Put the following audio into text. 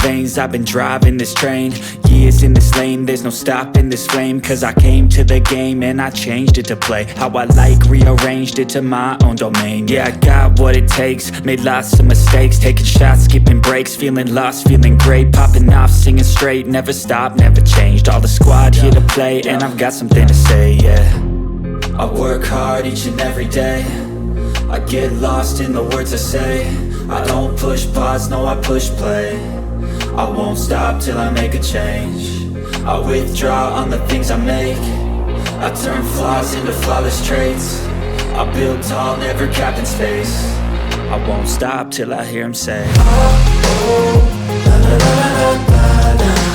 veins, I've been driving this train. Years in this lane, there's no stopping this flame. Cause I came to the game and I changed it to play how I like, rearranged it to my own domain. Yeah, I got what it takes, made lots of mistakes, taking shots, skipping breaks, feeling lost, feeling great, popping off, singing straight, never stopped, never changed. All the squad here to play, and I've got something to say, yeah. I work hard each and every day, I get lost in the words I say. I don't push pause, no I push play. I won't stop till I make a change. I withdraw on the things I make, I turn flaws into flawless traits. I build tall, never capped in space. I won't stop till I hear him say, oh, oh, la la la la la la.